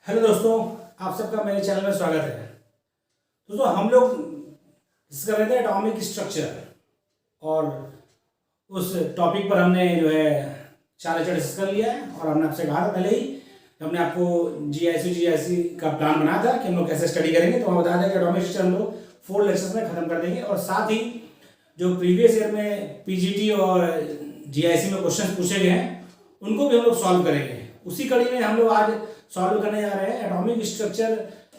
Hello दोस्तों, आप सबका मेरे चैनल में स्वागत है। दोस्तों, हम लोग डिस्कस कर रहे थे एटॉमिक स्ट्रक्चर और उस टॉपिक पर हमने जो है 4 लेक्चर डिस्कस कर लिया है। और हमने आपसे कहा था पहले ही, हमने आपको जीआईसी का प्लान बनाया था कि हम लोग कैसे स्टडी करेंगे। तो हम बताया था कि एटॉमिक स्ट्रक्चर हम लोग 4 लेक्चर्स में खत्म कर देंगे और साथ ही जो प्रीवियस ईयर में पीजीटी और जीआईसी में क्वेश्चन पूछे गए हैं उनको भी हम लोग सॉल्व करेंगे। उसी कड़ी में हम लोग आज सॉल्व करने जा रहे हैं एटॉमिक स्ट्रक्चर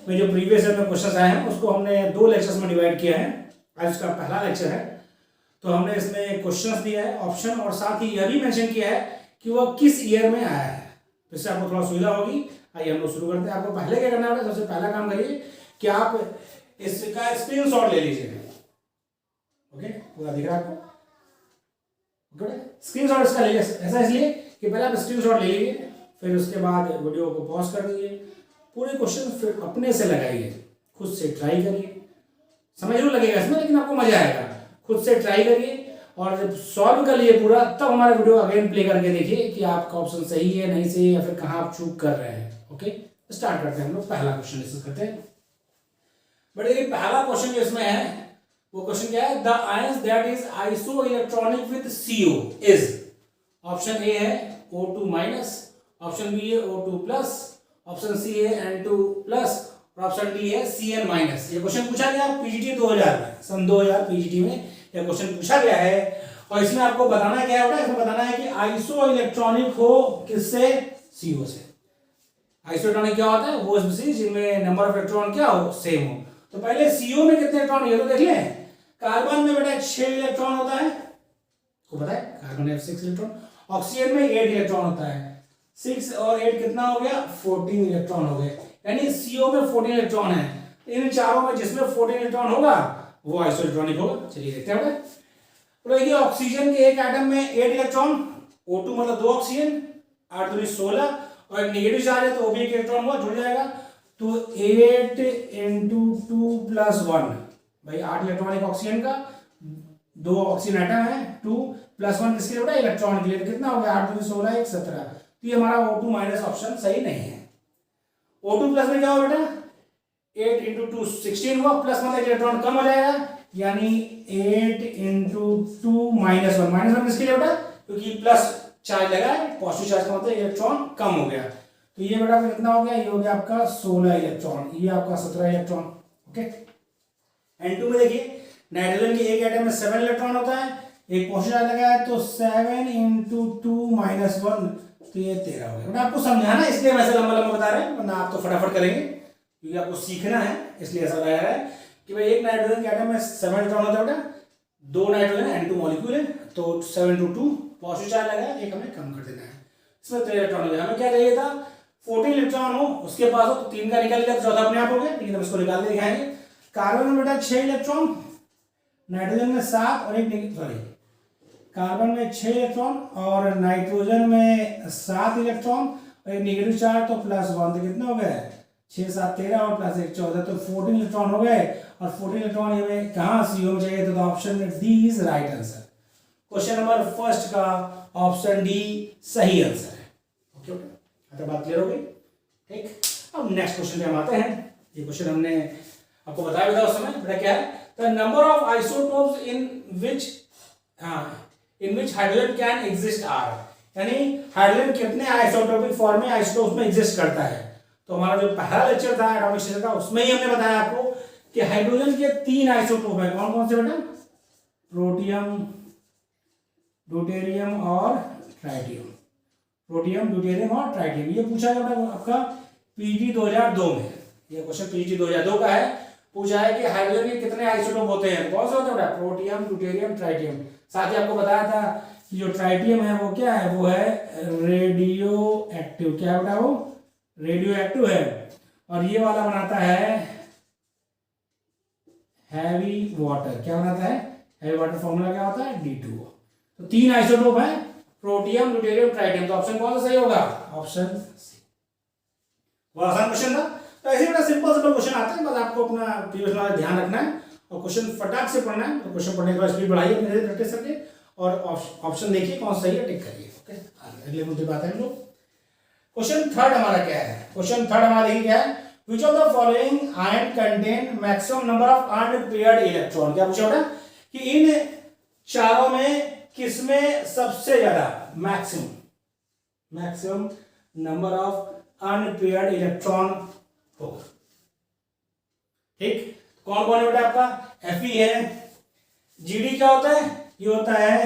में जो प्रीवियस ईयर में क्वेश्चंस आए हैं उसको हमने 2 लेक्चर्स में डिवाइड किया है। आज उसका पहला लेक्चर है। तो हमने इसमें क्वेश्चंस दिया है, ऑप्शन, और साथ ही यह भी मेंशन किया है कि वह किस ईयर में आया है। तो इससे आपको थोड़ा सुविधा होगी। आइए हम लोग शुरू करते हैं। आपको पहले क्या करना है, सबसे पहला काम करिए कि आप इसका स्क्रीनशॉट ले लीजिए। ओके, पूरा दिख रहा है आपको? स्क्रीनशॉट इसका ले लीजिए। ऐसा इसलिए कि पहले आप स्क्रीनशॉट ले लीजिए, फिर उसके बाद वीडियो को पॉज कर दीजिए, पूरे क्वेश्चन फिर अपने से लगाइए, खुद से ट्राई करिए। समय जरूर लगेगा इसमें, लेकिन आपको मजा आएगा। खुद से ट्राई करिए और जब सॉल्व कर लिए पूरा, तब हमारा वीडियो अगेन प्ले करके देखिए कि आपका ऑप्शन सही है, नहीं सही है, या फिर कहाँ आप चूक कर रहे हैं। ओके, स्टार्ट करते हैं। हम लोग पहला क्वेश्चन डिस्कस करते हैं। बट देखिए, पहला क्वेश्चन जो इसमें है वो क्वेश्चन क्या है? The ions that is iso electronic with CO is. Option A है O2 माइनस, ऑप्शन बी है O2 प्लस, ऑप्शन सी है N2 प्लस और ऑप्शन डी है Cn माइनस। ये क्वेश्चन पूछा गया पीजीटी 2000 में, सन 2000 पीजीटी में ये क्वेश्चन पूछा गया है। और इसमें आपको बताना क्या है? इसमें बताना है कि आइसो इलेक्ट्रॉनिक हो किससे? CO से। आइसो इलेक्ट्रॉनिक क्या होता है? वो स्पीशीज जिनमें नंबर ऑफ इलेक्ट्रॉन क्या हो? सेम हो। तो पहले CO में कितने इलेक्ट्रॉन ये तो देख लें। कार्बन में बेटा 6 इलेक्ट्रॉन होता है, को पता है? कार्बन में 6 इलेक्ट्रॉन। ऑक्सीजन में 8 इलेक्ट्रॉन होता है। 6 और 8 कितना हो गया? 14 इलेक्ट्रॉन हो गए। यानी CO में 14 इलेक्ट्रॉन है। इन चारों में जिसमें 14 इलेक्ट्रॉन होगा वो आइसोइलेक्ट्रॉनिक होगा। चलिए देखते हैं। तो देखिए, ऑक्सीजन के एक एटम में 8 इलेक्ट्रॉन, O2 मतलब 2 ऑक्सीजन, 8 दूनी 16, और एक नेगेटिव चार्ज है तो वो भी एक इलेक्ट्रॉन हुआ, जुड़ जाएगा। तो 8 × 2 + 1, भाई 8 इलेक्ट्रॉन एक ऑक्सीजन का, 2 ऑक्सीजन एटम है, 2 + 1 किसके लिए बेटा? इलेक्ट्रॉन के लिए। तो कितना हो गया? 8 दूनी 16, 1 17। तो ये हमारा O2 माइनस ऑप्शन सही नहीं है। O2 प्लस में क्या हो बेटा? 8 × 2 16 हुआ, प्लस मतलब इलेक्ट्रॉन कम हो जाएगा, यानी 8 × 2 - 1। -1 किसके लिए बेटा? क्योंकि प्लस चार्ज लगा है, पॉजिटिव चार्ज का मतलब इलेक्ट्रॉन कम हो गया। तो ये बेटा कितना हो गया? ये हो गया आपका 16 इलेक्ट्रॉन, ये आपका 17 इलेक्ट्रॉन। ओके, N2 में देखिए, नाइट्रोजन के एक एटम में 7 इलेक्ट्रॉन होता है, एक पॉजिटिव चार्ज लगा है, तो 7 × 2 - 1, तो ये 13 हो गया। बेटा आपको समझाना इसलिए वैसे लंबा लंबा बता रहे हैं, वरना आप तो फटाफट करेंगे, क्योंकि आपको सीखना है, इसलिए ऐसा लगा रहा है कि भाई एक नाइट्रोजन के एटम में 7 इलेक्ट्रॉन होता है बेटा, 2 नाइट्रोजन N2 मॉलिक्यूल है, तो 7 × 2 पॉजिटिव चार्ज लगा है, एक हमें कम कर देना है, इसमें 13 इलेक्ट्रॉन हो गया। हमें क्या चाहिए था? 14 इलेक्ट्रॉन हो उसके पास हो, तो 3 का निकाल लिया तो चौथा अपने आप हो गया, लेकिन हम इसको निकाल के दिखाएंगे। कार्बन में बेटा 6 इलेक्ट्रॉन, नाइट्रोजन में 7 और एक कार्बन में 6 इलेक्ट्रॉन और नाइट्रोजन में 7 इलेक्ट्रॉन और एक नेगेटिव चार्ज, तो +1, तो कितना हो गया? 6 7 13 और प्लस 1 14, तो 14 इलेक्ट्रॉन हो गए। और 14 इलेक्ट्रॉन हमें कहाँ CO में चाहिए? तो ऑप्शन में D is right answer. Question number first का ऑप्शन डी सही आंसर है। ओके ओके, बात क्लियर हो गई? ठीक, अब नेक्स्ट क्वेश्चन पे हम आते हैं। ये क्वेश्चन हमने आपको बताया था उस समय। बेटा क्या है? The number of isotopes in which hydrogen can exist are. यानी हाइड्रोजन कितने आइसोटोपिक फॉर्म में आइसोटोप्स में एग्जिस्ट करता है। तो हमारा जो पहला लेक्चर था एटॉमिक स्ट्रक्चर का, उसमें ही हमने बताया आपको कि हाइड्रोजन के 3 आइसोटोप है। कौन कौन से बेटा? प्रोटियम, ड्यूटेरियम और ट्राइटियम। प्रोटियम, ड्यूटेरियम और ट्राइटियम। ये पूछा गया बेटा आपका पीजी 2002 में। ये क्वेश्चन पीजी 2002 का है। पूछा है कि हाइड्रोजन के कितने आइसोटोप होते हैं? कौन से होते हैं बेटा? Protium, deuterium, tritium. साथ ही आपको बताया था कि जो ट्राइटियम है वो क्या है? वो है रेडियो एक्टिव। क्या बेटा? वो रेडियो एक्टिव है। और ये वाला बनाता है हैवी वाटर। क्या बनाता है? हैवी वाटर फॉर्मूला क्या होता है? D2O। तो 3 आइसोटोप है, प्रोटियम, ड्यूटेरियम, ट्राइटियम। तो ऑप्शन कौन सा सही होगा? Option C. बहुत आसान क्वेश्चन था। तो ऐसे बड़ा सिंपल क्वेश्चन आते हैं, बस आपको अपना प्रीवियस नॉलेज ध्यान रखना है और क्वेश्चन फटाक से पढ़ना है। तो क्वेश्चन पढ़ने के बाद स्पीड बढ़ाइए अपने प्रैक्टिस करके और ऑप्शन देखिए कौन सही है, टिक करिए। ओके, अगले मुद्दे पे आते हैं हम लोग। क्वेश्चन थर्ड हमारा क्या है, क्वेश्चन थर्ड हमारा देखिए क्या है, which of the following ion contain maximum number of unpaired electron. क्या पूछा बेटा कि इन चारों में किसमें सबसे ज्यादा maximum number of unpaired electron होगा। ठीक, कौन कौन है बेटा आपका, Fe है, Gd क्या होता है, ये होता है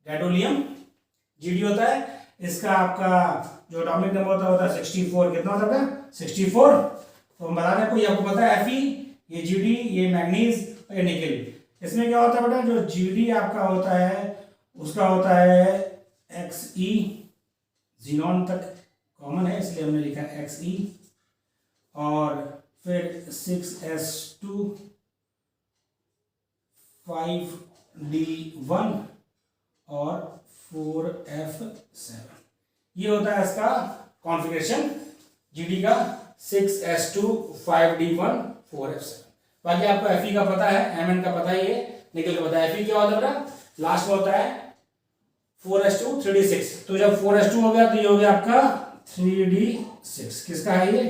गैडोलियम, Gd होता है, इसका आपका जो एटॉमिक नंबर होता है 64, कितना होता है 64। तो हम बता दें, आपको पता है Fe, ये Gd, ये मैग्नीज और ये निकेल। इसमें क्या होता है बेटा, जो Gd आपका होता है उसका होता है Xe, जीनॉन तक कॉमन है इसलिए हमने लिखा Xe, और फिर 6s2 5d1 और 4f7, ये होता है इसका कॉन्फ़िगरेशन Gd का 6s2 5d1 4f7। बाकी आपको Fe का पता है, Mn का पता ही है, निकल का पता है। Fe क्या होता है बेटा, लास्ट में होता है 4s2 3d6, तो जब 4s2 हो गया तो ये हो गया आपका 3d6, किसका है ये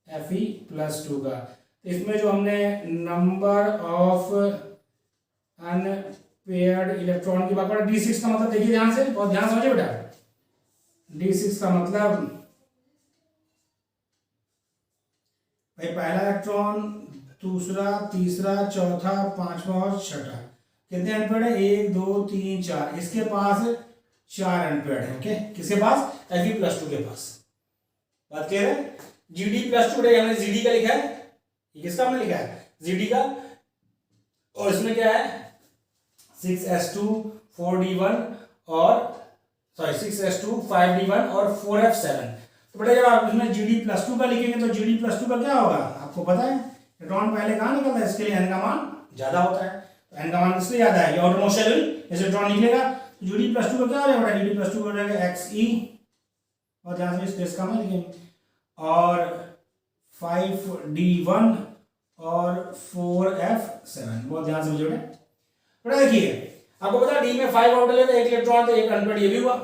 Fe+2 का। तो इसमें जो हमने नंबर ऑफ अनपेयर्ड इलेक्ट्रॉन की बात करें, d6 का मतलब देखिए ध्यान से, बहुत ध्यान समझिए बेटा, d6 का मतलब भाई पहला इलेक्ट्रॉन, दूसरा, तीसरा, चौथा, पांचवा और छठा, कितने अनपेयर्ड है, 1 2 3 4, इसके पास 4 अनपेयर्ड है। ओके, किसके पास, Fe+2 के पास। बात क्लियर है। Gd+2 हमने Gd का लिखा है, ये किसका हमने लिखा है, Gd का, और इसमें क्या है 6s2 4d1 और 6s2 5d1 और 4f7। तो बेटा जब आप इसमें Gd+2 का लिखेंगे तो Gd+2 का क्या होगा, आपको पता है इलेक्ट्रॉन पहले कहाँ निकलता है, इसके लिए n का मान ज्यादा होता है, तो n का मान किसलिए ज्यादा है, ये आउटरमोस्ट शेल जैसे इलेक्ट्रॉन निकलेगा, तो Gd+2 का क्या हो जाएगा, Gd+2 का हो जाएगा Xe, और ध्यान से स्पेस का मैं लिखेंगे, और 5d1 और 4f7, बहुत ध्यान से समझो बेटा। देखिए आपको पता है डी में 5 ऑर्बिटल है तो 1 इलेक्ट्रॉन, तो 1 अनपेयर्ड ये भी हुआ,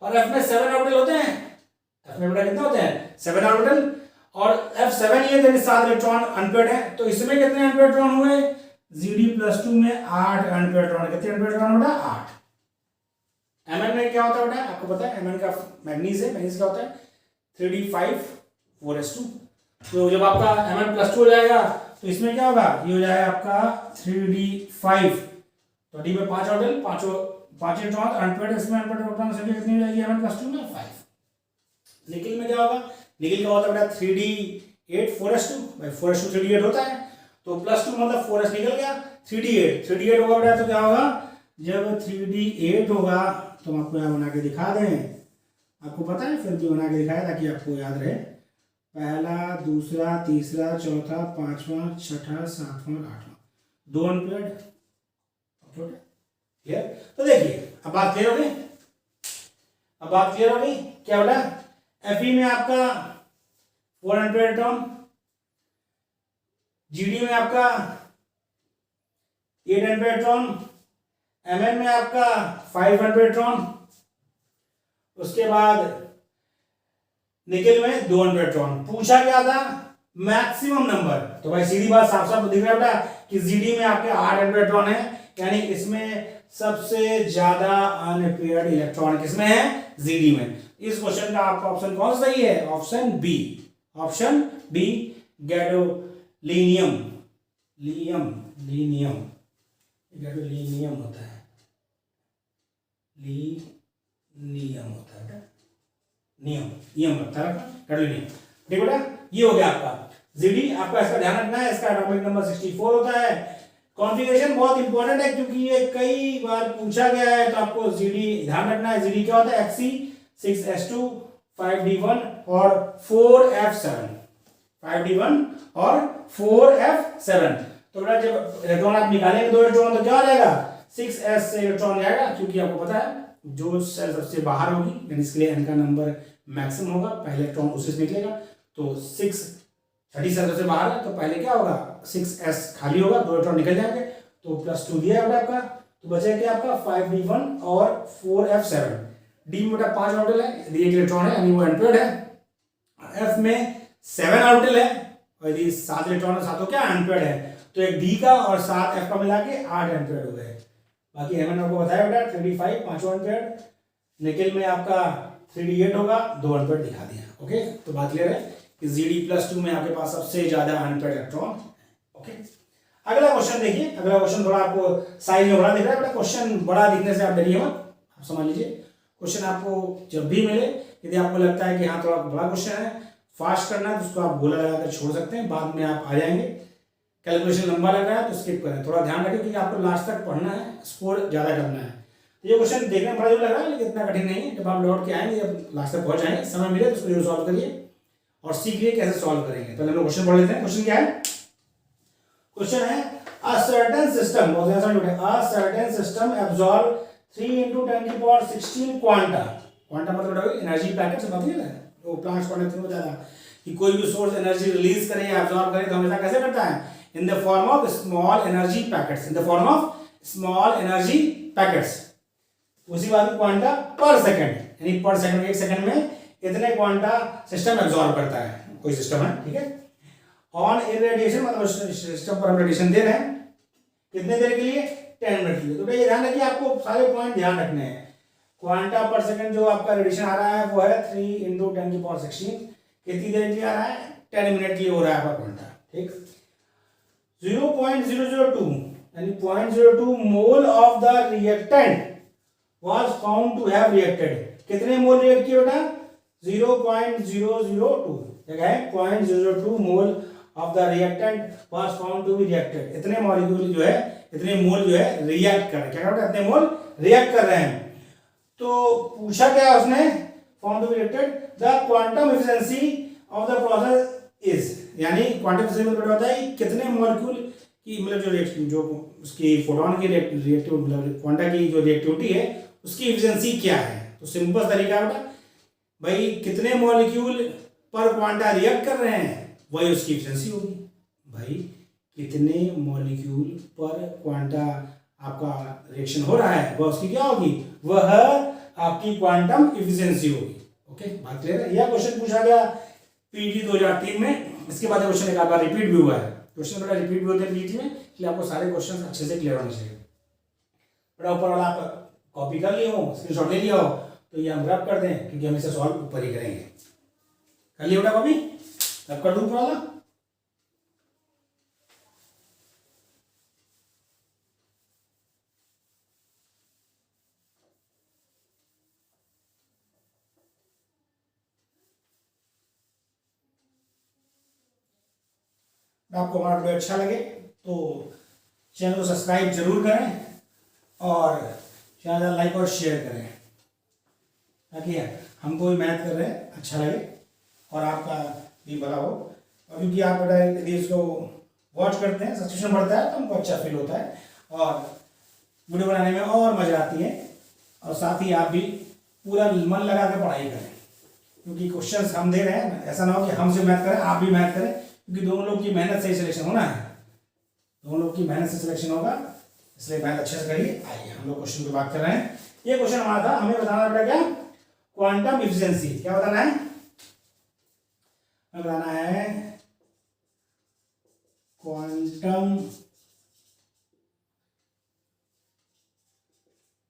और f में 7 ऑर्बिटल होते हैं, f में बेटा कितने होते हैं 7 ऑर्बिटल, और f7 ये तो 7 इलेक्ट्रॉन अनपेयर्ड है, तो इसमें कितने अनपेयर्ड इलेक्ट्रॉन हुए, Gd+2 में 8 अनपेयर्ड इलेक्ट्रॉन, कितने अनपेयर्ड इलेक्ट्रॉन बेटा 8। Mn में क्या होता है बेटा, आपको पता है Mn का मैग्नीज है, मैग्नीज क्या होता है 3d5 4s2, तो जब आपका Mn+2 हो जाएगा तो इसमें क्या होगा, ये हो जाएगा आपका 3d5, तो डी में 5 ऑर्बिटल, पांच इलेक्ट्रॉन अनपेयर्ड, इसमें अनपेयर्ड इलेक्ट्रॉन संख्या कितनी हो जाएगी Mn+2 में 5। निकेल में क्या होगा, निकेल का होता है बेटा 3d8 4s2, भाई 4s2 3d8 होता है, तो +2 मतलब 4s निकल गया, 3d8 होगा बेटा, तो क्या होगा जब 3d8 होगा, तो हम आपको यहाँ बना के दिखा दें, आपको पता है फिर भी बना के दिखाया ताकि आपको याद रहे, पहला, दूसरा, तीसरा, चौथा, पांचवा, छठा, सातवां और आठवां, 2 अनपेयर्ड। क्लियर, तो देखिए अब बात क्लियर होगी, क्या बोला, Fe में आपका 4 अनपेयर्ड इलेक्ट्रॉन, Gd में आपका 8 अनपेयर्ड इलेक्ट्रॉन, Mn में आपका 5 अनपेयर्ड इलेक्ट्रॉन, उसके बाद निकेल में 2 अनपेयर्ड इलेक्ट्रॉन। पूछा क्या था मैक्सिमम नंबर, तो भाई सीधी बात साफ साफ दिख रहा है बेटा कि Gd में आपके 8 अनपेयर्ड इलेक्ट्रॉन है, यानी इसमें सबसे ज्यादा अनपेयर्ड इलेक्ट्रॉन किसमें है, Gd में। इस क्वेश्चन का आपका ऑप्शन कौन सा सही है, ऑप्शन बी गैडोलीनियम, गैडोलीनियम होता है, नियम होता है, नियम होता है गैडोलीनियम। ठीक बेटा, ये हो गया आपका Gd, आपका इसका ध्यान रखना है, इसका एटॉमिक नंबर 64 होता है। कॉन्फ़िगरेशन बहुत इंपॉर्टेंट है क्योंकि ये कई बार पूछा गया है, तो आपको Gd ध्यान रखना है। Gd क्या होता है, Xe 6s2 5d1 और 4f7, 5d1 और 4f7। तो बेटा जब इलेक्ट्रॉन आप निकालेंगे 2 इलेक्ट्रॉन, तो क्या हो जाएगा 6s से इलेक्ट्रॉन जाएगा, क्योंकि आपको पता है जो सेल सबसे बाहर होगी, यानी इसके लिए n का नंबर मैक्सिमम होगा, पहले इलेक्ट्रॉन उसी से निकलेगा, तो 6 छठी सेल सबसे बाहर है, तो पहले क्या होगा 6s खाली होगा, 2 इलेक्ट्रॉन निकल जाएंगे, तो +2 दिया है आपका, तो बचा क्या आपका 5d1 और 4f7। डी में बेटा 5 ऑर्बिटल है, यदि एक इलेक्ट्रॉन है यानी वो अनपेयर्ड है। एफ में 7 ऑर्बिटल है और यदि 7 इलेक्ट्रॉन है, सातों क्या अनपेयर्ड है, तो एक डी का और 7 एफ का मिला के 8 अनपेयर्ड हो गए। बाकी मैंने आपको बताया बेटा 3d5 5 अनपेयर्ड, निकेल में आपका 3d8 होगा, 2 अनपेयर्ड दिखा दिया। ओके, तो बात क्लियर है कि Zd+2 में आपके पास सबसे ज्यादा अनपेयर्ड इलेक्ट्रॉन। ओके, अगला क्वेश्चन देखिए। अगला क्वेश्चन थोड़ा आपको साइज में बड़ा दिख रहा है बेटा, क्वेश्चन बड़ा दिखने से आप डरिए मत, आप समझ लीजिए। क्वेश्चन आपको जब भी मिले, यदि आपको लगता है कि हाँ थोड़ा बड़ा क्वेश्चन है, फास्ट करना है, तो उसको आप गोला लगाकर छोड़ सकते हैं, बाद में आप आ जाएंगे। कैलकुलेशन लंबा लग रहा है तो स्किप करें, थोड़ा ध्यान रखें क्योंकि आपको लास्ट तक पढ़ना है, स्कोर ज्यादा करना है। तो ये क्वेश्चन देखने में बड़ा जो लग रहा है लेकिन इतना कठिन नहीं है। जब आप लौट के आएंगे, जब लास्ट तक पहुंच जाएंगे, समय मिले तो उसको जरूर सॉल्व करिए और सीखिए कैसे सॉल्व करेंगे। पहले हम लोग क्वेश्चन पढ़ लेते हैं। क्वेश्चन क्या है? क्वेश्चन है a certain system, a certain system absorb 3 into 10⁻16 quanta. Quanta मतलब एनर्जी पैकेट से बात है, वो प्लांट्स पढ़ने थे ज्यादा कि कोई भी सोर्स एनर्जी रिलीज करे या एब्जॉर्ब करे तो हमेशा कैसे करता है? In the form of small energy packets, in the form of small energy packets. उसी बात में क्वांटा पर सेकंड, यानी पर सेकंड, एक सेकंड में इतने क्वांटा सिस्टम एब्जॉर्ब करता है, कोई सिस्टम है, ठीक है। ऑन इरेडिएशन मतलब सिस्टम पर हम रेडिएशन दे रहे हैं, कितने देर के लिए? 10 मिनट के लिए। तो ये ध्यान रखिए, आपको सारे पॉइंट ध्यान रखने हैं। क्वांटा पर सेकंड जो आपका रेडिएशन आ रहा है वो है 3 into 10⁻16। कितनी देर के लिए आ रहा है? 10 मिनट के लिए हो रहा है आपका क्वांटा, ठीक। 0.002 यानी 0.02 mole of the reactant was found to have reacted। कितने मोल रिएक्ट किए बेटा? 0.002 जगह है 0.002 mole of the reactant was found to be reacted। इतने मॉलिक्यूल जो है, इतने मोल जो है रिएक्ट कर रहे हैं। क्या कर रहे हैं? इतने मोल रिएक्ट कर रहे हैं। तो पूछा क्या उसने? found to be reacted the quantum efficiency of the process is, यानी क्वांटम एफिशिएंसी मतलब होता है कि कितने मॉलिक्यूल की मतलब जो उसकी फोटोन की रिएक्टिव मतलब क्वांटा की जो रिएक्टिविटी है उसकी एफिशिएंसी क्या है। तो सिंपल तरीका बेटा, भाई कितने मॉलिक्यूल पर क्वांटा रिएक्ट कर रहे हैं वही उसकी एफिशिएंसी होगी। भाई कितने मॉलिक्यूल पर क्वांटा आपका रिएक्शन हो रहा है वह उसकी क्या होगी? वह आपकी क्वांटम एफिशिएंसी होगी। ओके, बात क्लियर है। यह क्वेश्चन पूछा गया पीटी 2003 में। इसके बाद क्वेश्चन एक बार रिपीट भी हुआ है। क्वेश्चन बेटा रिपीट भी होते हैं पीटी में, इसलिए आपको सारे क्वेश्चन अच्छे से क्लियर होने चाहिए। बड़ा ऊपर वाला आप कॉपी कर लिए हो, स्क्रीनशॉट ले लिया हो तो ये हम रब कर दें क्योंकि हम इसे सॉल्व ऊपर ही करेंगे। कर लिया बेटा कॉपी? रब कर दूं ऊपर वाला? आपको हमारा वीडियो अच्छा लगे तो चैनल को सब्सक्राइब जरूर करें और चैनल लाइक और शेयर करें ताकि हमको भी मेहनत कर रहे हैं अच्छा लगे और आपका भी भला हो। और क्योंकि आप यदि इसको वॉच करते हैं, सब्सक्रिप्शन बढ़ता है तो हमको अच्छा फील होता है और वीडियो बनाने में और मजा आती है। और साथ ही आप भी पूरा मन लगा कर पढ़ाई करें क्योंकि क्वेश्चंस हम दे रहे हैं, ऐसा ना हो कि हमसे मेहनत करें आप भी मेहनत करें, क्योंकि दोनों लोग की मेहनत से ही सिलेक्शन होना है, दोनों लोग की मेहनत से सिलेक्शन होगा, इसलिए मेहनत अच्छे से करिए। आइए हम लोग क्वेश्चन की बात कर रहे हैं। ये क्वेश्चन हमारा था, हमें बताना पड़ेगा क्या? Quantum efficiency. क्या बताना है? बताना है क्वांटम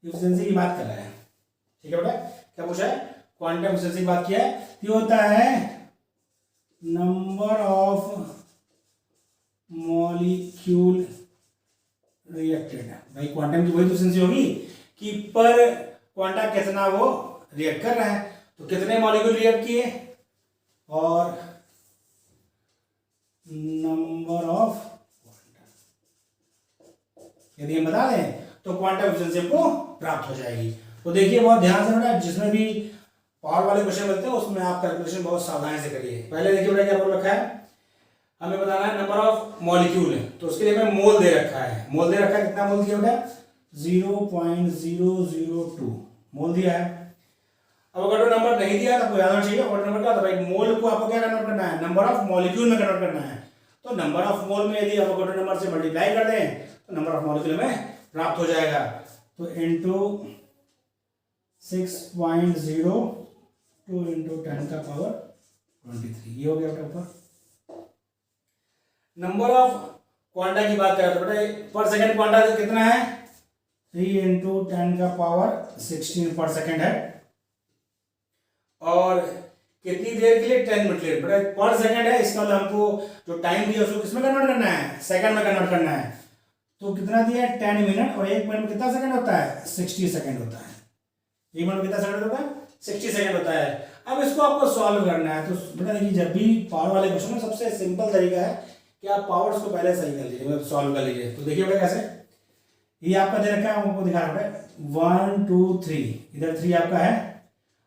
एफिशिएंसी की बात कर रहे हैं, ठीक है बेटा। क्या पूछा है? क्वांटम एफिशिएंसी की बात किया है। ये होता है नंबर ऑफ मॉलिक्यूल रिएक्टेड। भाई क्वांटम की वही तो एफिशिएंसी होगी कि पर क्वांटा कितना वो रिएक्ट कर रहा है, तो कितने मॉलिक्यूल रिएक्ट किए और नंबर ऑफ क्वांटा यदि हम बता दें तो क्वांटम एफिशिएंसी हमको प्राप्त हो जाएगी। तो देखिए बहुत ध्यान से बेटा, जिसमें भी पावर वाले क्वेश्चन मिलते हैं उसमें आप कैलकुलेशन बहुत सावधानी से करिए। पहले देखिए बेटा क्या बोल रखा है, हमें बताना है नंबर ऑफ मॉलिक्यूल है, तो उसके लिए हमें मोल दे रखा है। मोल दे रखा है, कितना मोल दिया बेटा? 0.002 मोल दिया है। अब अगर नंबर नहीं दिया तो आपको याद होना चाहिए अगर नंबर क्या, तो भाई मोल को आपको क्या कन्वर्ट करना है? नंबर ऑफ मॉलिक्यूल में कन्वर्ट करना है। तो नंबर ऑफ मोल में यदि आप अगर नंबर से मल्टीप्लाई कर दें तो नंबर ऑफ मॉलिक्यूल में प्राप्त हो जाएगा। तो इंटू 6.02 इंटू 10 का पावर 23, ये हो गया बेटा ऊपर। नंबर ऑफ क्वांटा की बात करें तो बेटा पर सेकंड क्वांटा कितना है, 3 इंटू 10 का पावर 16 पर सेकंड है। और कितनी देर के लिए, 10 मिनट के लिए। बेटा पर सेकंड है, इसका मतलब हमको जो टाइम दिया उसको किसमें कन्वर्ट करना है, सेकंड में कन्वर्ट करना है। तो कितना दिया है, 10 मिनट, और 1 मिनट में कितना सेकंड होता है, 60 सेकंड होता है। 1 मिनट में कितना सेकंड होता है, 60 सेकंड होता है। अब इसको आपको सॉल्व करना है। तो बेटा देखिए, जब भी पावर वाले क्वेश्चन में सबसे सिंपल तरीका है कि आप पावर्स को पहले सही कर लीजिए, मतलब सॉल्व कर लीजिए। तो देखिए बेटा कैसे, ये आपका दे रखा है, आपको दिखा रहा है 1 2 3, इधर 3 आपका है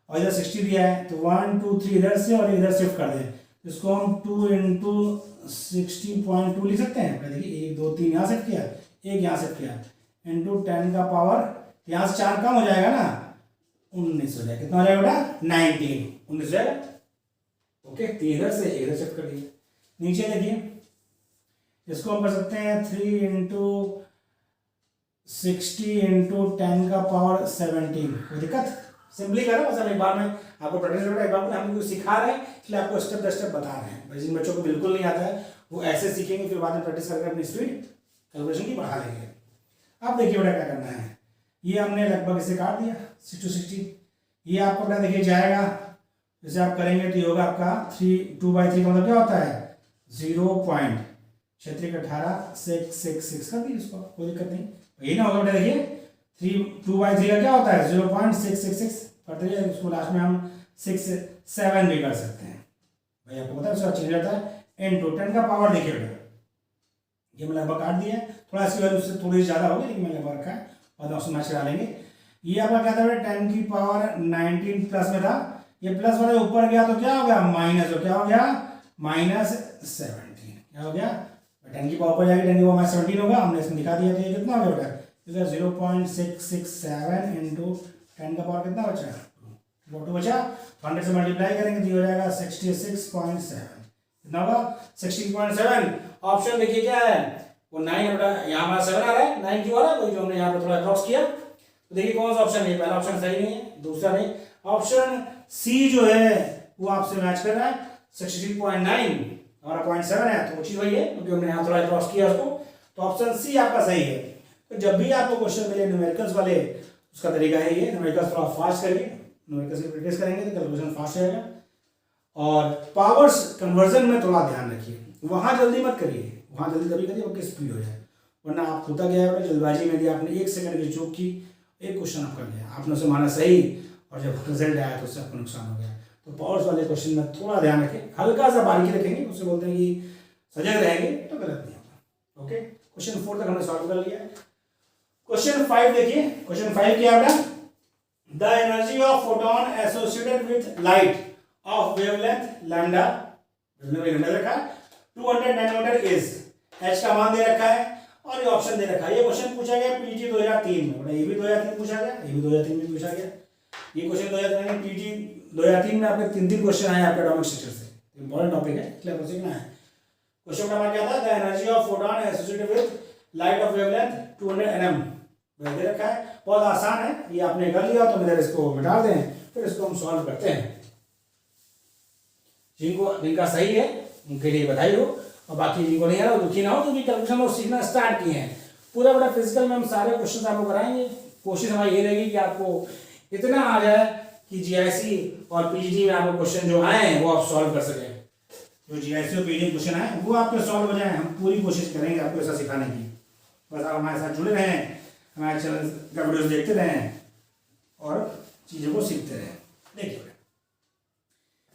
और इधर 60 दिया है। तो 1 2 3 इधर से और इधर शिफ्ट कर दें, इसको हम 2 इंटू 60.2 लिख सकते हैं। देखिए 1 2 3 यहाँ शिफ्ट किया, एक यहाँ शिफ्ट किया, इंटू 10 का पावर, यहाँ से 4 कम हो जाएगा ना, 19 हो जाएगा। कितना हो जाएगा बेटा, 19 हो जाएगा। ओके, 3 इधर से इधर शिफ्ट कर दिए। नीचे देखिए, इसको हम कर सकते हैं 3 इंटू 60 इंटू 10 का पावर 17। कोई दिक्कत, सिंपली करो, बस हम एक बार में आपको प्रैक्टिस कर रहे हैं, एक बार में हम सिखा रहे हैं, इसलिए आपको स्टेप बाय स्टेप बता रहे हैं। जिन बच्चों को बिल्कुल नहीं आता है वो ऐसे सीखेंगे, फिर बाद में प्रैक्टिस करके अपनी स्पीड कैलकुलेशन की बढ़ा लेंगे। अब देखिए बेटा क्या करना है, ये हमने लगभग इसे काट दिया 6 to 60। ये आपको बेटा देखिए जाएगा, जैसे आप करेंगे तो ये होगा आपका 2/3 का मतलब क्या होता है, 0. क्षेत्रीय 18.666 कर दी इसको, कोई दिक्कत नहीं। यही ना होगा बेटा, देखिए 2/3 का क्या होता है, 0.666 करते हैं, उसको लास्ट में हम 6 7 भी कर सकते हैं। भाई आपको पता है उसका चेंज रहता है। इंटू 10 का पावर देखिए बेटा, ये मैं लगभग काट दिया है, थोड़ा इसकी वजह उससे थोड़ी ज़्यादा होगी, लेकिन मैंने लगभग रखा है, और उसमें मैच करा लेंगे। ये आपका क्या था बेटा, 10 की पावर 19 प्लस में था, ये प्लस वाले ऊपर गया तो क्या हो गया, माइनस हो, क्या हो गया, -17। क्या हो गया, 10 की पावर ऊपर जाएगी, 10 की पावर -17 होगा, हमने इसमें दिखा दिया। तो ये कितना हो गया बेटा, 0.667 इंटू 10 का पावर कितना बचा, 2 बचा, 100 से मल्टीप्लाई करेंगे तो हो जाएगा 66.7। कितना होगा, 66.7। ऑप्शन देखिए क्या है, वो 9 है बेटा, यहाँ हमारा 7 आ रहा है, 9 क्यों आ रहा है, वही जो हमने यहाँ पर थोड़ा क्रॉस किया। तो देखिए कौन सा ऑप्शन है, पहला ऑप्शन सही नहीं है, दूसरा नहीं, ऑप्शन सी जो है वो आपसे मैच कर रहा है। 66.9 हमारा 0.7 है, तो वो चीज़ वही है, क्योंकि हमने यहाँ थोड़ा क्रॉस किया उसको। तो ऑप्शन सी आपका सही है। तो जब भी आपको क्वेश्चन मिले न्यूमेरिकल्स वाले, उसका तरीका है ये, न्यूमेरिकल्स थोड़ा फास्ट करिए, न्यूमेरिकल्स की प्रैक्टिस करेंगे तो कैलकुलेशन फास्ट रहेगा। और पावर्स कन्वर्जन में थोड़ा ध्यान रखिए, वहाँ जल्दी मत करिए, वहाँ जल्दी तभी करिए आपकी स्पीड हो जाए, वरना आप होता गया है जल्दबाजी में, यदि आपने 1 सेकंड की चूक की, एक क्वेश्चन आप कर लिया, आपने उसे माना सही, और जब रिजल्ट आया तो उससे आपको नुकसान हो गया। तो पावर्स वाले क्वेश्चन में थोड़ा ध्यान रखें, हल्का सा बारीकी रखेंगे, उससे बोलते हैं कि सजग रहेंगे तो गलत नहीं होगा। ओके, क्वेश्चन 4 तक हमने सॉल्व कर लिया है। क्वेश्चन 5 देखिए, क्वेश्चन 5 क्या है, the energy of photon associated with light of wavelength lambda, रखा है 200 नैनोमीटर इज, एच का मान दे रखा है, और ये ऑप्शन दे रखा है। ये क्वेश्चन पूछा गया पीजी 2003 में, ये भी 2003 पूछा गया, ये भी 2003 में पूछा गया। ये क्वेश्चन 2003 में, पीजी 2003 में आपके 3 क्वेश्चन आए आपके एटॉमिक स्ट्रक्चर से, इंपॉर्टेंट टॉपिक है, इसलिए आपको सीखना है। क्वेश्चन नंबर क्या था, the energy of photon associated with light of wavelength 200 nm दे रखा है। बहुत आसान है, ये आपने कर लिया तो मेरे इसको मिटा दें, फिर इसको हम सॉल्व करते हैं। जिनका सही है उनके लिए बधाई हो, और बाकी जिनको नहीं आ रहा दुखी ना हो, क्योंकि कैलकुलेशन और सीखना स्टार्ट किए हैं। पूरा बड़ा फिजिकल में हम सारे क्वेश्चन आपको कराएंगे। कोशिश हमारी ये रहेगी कि आपको इतना आ जाए कि जीआईसी और पीजीटी में आपको क्वेश्चन जो आए हैं वो आप सॉल्व कर सकें। जो जीआईसी और पीजीटी क्वेश्चन आए वो आपके सॉल्व हो जाए, हम पूरी कोशिश करेंगे आपको ऐसा सिखाने की। बस आप हमारे साथ जुड़े रहें, हमारे चैनल का वीडियोस देखते रहें और चीज़ों को सीखते रहें। देखिए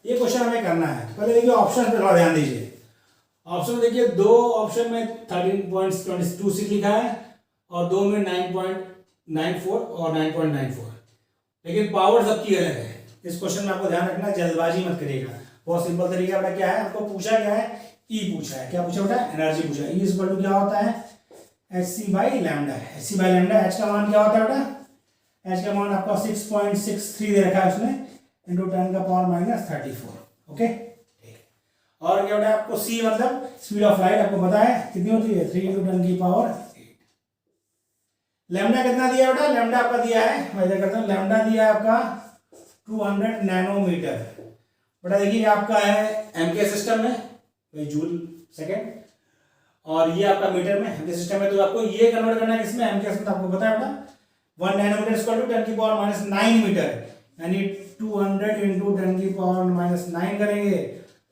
ये क्वेश्चन हमें करना है, तो पहले देखिए ऑप्शन पे थोड़ा ध्यान दीजिए। ऑप्शन देखिए, 2 ऑप्शन में 13.26 लिखा है और 2 में 9.94 और 9.94, लेकिन पावर सबकी अलग है। इस क्वेश्चन में आपको ध्यान रखना, जल्दबाजी मत करिएगा। बहुत सिंपल तरीका बेटा क्या है, आपको पूछा क्या है, ई पूछा है। क्या पूछा बेटा, एनर्जी पूछा है। ई इक्वल टू क्या होता है, hc/लैम्डा। hc/लैम्डा, h का मान क्या होता है बेटा, h का मान आपका 6.63 दे रखा है उसमें, इंटू 10 का पावर -34। ओके, और क्या बेटा आपको c मतलब स्पीड ऑफ लाइट आपको पता है कितनी होती है, 3 × 10 की पावर 8। लैम्डा कितना दिया बेटा, लैम्डा आपका दिया है, मैं इधर करता हूँ, लैम्डा दिया है आपका 200 नैनोमीटर। बेटा देखिए आपका है एम के सिस्टम में, वही जूल सेकेंड, और ये आपका मीटर में एम के सिस्टम में, तो आपको ये कन्वर्ट करना है किसमें, एम के सिस्टम, आपको पता है बेटा 1 नैनोमीटर इक्वल टू 10 की पावर माइनस 9 मीटर, यानी 200 इंटू 10 की पावर माइनस 9 करेंगे,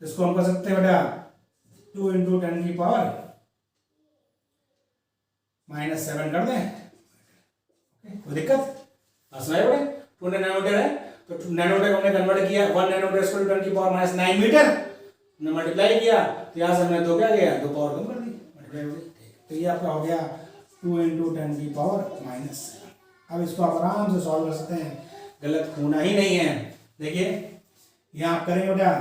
इसको हम कर सकते हैं बेटा 2 इंटू 10 की पावर माइनस 7 कर दें, कोई दिक्कत? समझ पड़े, 200 नैनोमीटर है तो नैनोमीटर हमने कन्वर्ट किया, 1 नैनोमीटर इक्वल टू 10 की पावर माइनस 9 मीटर, हमने मल्टीप्लाई किया तो यहाँ से हमने दो क्या गया, दो पावर कम कर दी, मल्टीप्लाई हो गई। तो ये आपका हो गया 2 इंटू 10 की पावर माइनस 7। अब इसको आप आराम से सॉल्व कर सकते हैं, गलत होना ही नहीं है। देखिए यहाँ आप करेंगे बेटा,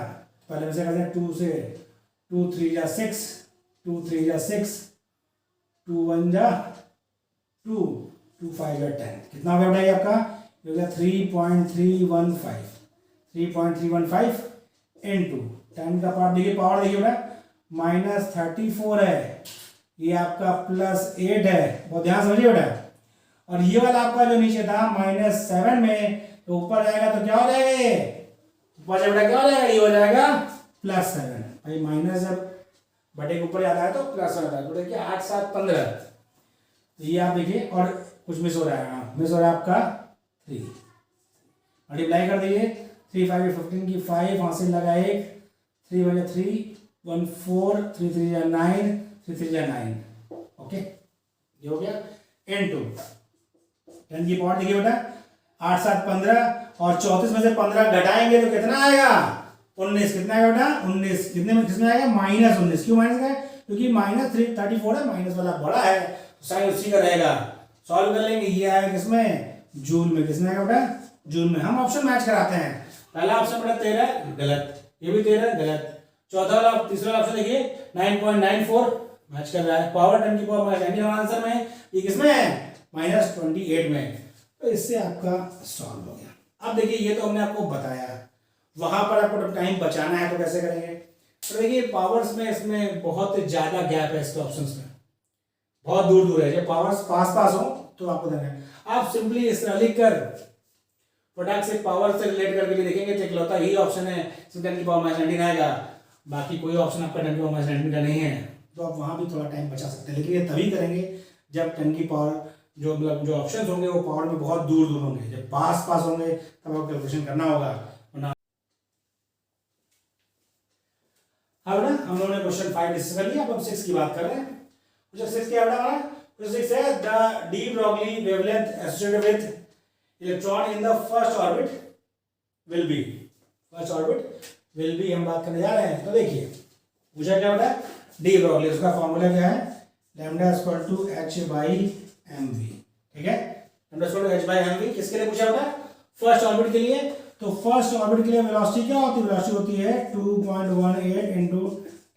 पहले वैसे करते हैं 2 से, 2 3 जा 6, 2 3 जा 6, 2 1 जा 2, 2 5 जा 10, कितना हो गया बेटा ये आपका, ये हो गया 3.315, 3.315 इंटू 10 का पावर, देखिए पावर देखिए बेटा माइनस 34 है, ये आपका प्लस 8 है, बहुत ध्यान समझिए बेटा, और ये वाला आपका जो नीचे था माइनस 7 में, तो ऊपर जाएगा तो क्या हो जाएगा, ये ऊपर से बेटा क्या हो जाएगा, ये हो जाएगा प्लस 7। भाई माइनस जब बटे के ऊपर जाता है तो प्लस हो जाता है, तो देखिए 8 7 15, तो ये आप देखिए, और कुछ मिस हो रहा है, मिस हो रहा है आपका 3, मल्टीप्लाई कर दीजिए, 3 5 15 की 5 वहां से लगा 1, 3 बजा 3 1 4, 3 3 जा 9, 3 3 जा 9, ओके ये हो गया इनटू 10 की पावर देखिए बेटा 8 7 15, और 34 में से 15 घटाएंगे तो कितना आएगा, 19, कितना आएगा बेटा 19, कितने में किसमें आएगा माइनस 19, क्यों माइनस का, क्योंकि माइनस 34 है, माइनस वाला बड़ा है तो साइन उसी का रहेगा, सॉल्व कर लेंगे, ये आएगा किसमें, जूल में, किसमें आएगा बेटा जूल में। हम ऑप्शन मैच कराते हैं, पहला ऑप्शन बेटा 13 गलत, ये भी 13 गलत, चौथा वाला तीसरा ऑप्शन देखिए 9.94 मैच कर रहा है, पावर 10 की पावर माइनस 19 आंसर में, ये किसमें है माइनस 28 में, तो इससे आपका सॉल्व हो गया। अब देखिए ये तो हमने आपको बताया, वहां पर आपको टाइम बचाना है तो कैसे करेंगे, तो देखिए पावर्स में इसमें बहुत ज्यादा गैप है, इसके ऑप्शंस में बहुत दूर दूर है, जब पावर्स पास पास हो तो आपको देना है, आप सिंपली इस तरह लिख कर प्रोडक्ट से पावर से रिलेट करके भी देखेंगे तो इकलौता ही ऑप्शन है 10 की पावर माइनस 19 आएगा, बाकी कोई ऑप्शन आपका 10 की पावर माइनस 19 का नहीं है, तो आप वहां भी थोड़ा टाइम बचा सकते हैं, लेकिन ये तभी करेंगे जब 10 की पावर जो मतलब जो ऑप्शंस होंगे वो पावर में बहुत दूर दूर होंगे, जब पास पास होंगे तब आपको कैलकुलेशन करना होगा। अब ना हम लोगों ने क्वेश्चन 5 डिस्कस कर लिया, अब हम 6 की बात कर रहे हैं। क्वेश्चन 6 क्या बेटा हमारा, क्वेश्चन 6 है the de Broglie wavelength associated with electron in the first orbit will be, first orbit will be हम बात करने जा रहे हैं। तो देखिए पूछा क्या बेटा डी ब्रॉगली, उसका फॉर्मूला क्या है, lambda equal to h by mv, ठीक है, lambda equal to h by mv, किसके लिए पूछा बेटा फर्स्ट ऑर्बिट के लिए, तो फर्स्ट ऑर्बिट के लिए वेलोसिटी क्या होती है, वेलोसिटी होती है 2.18 इंटू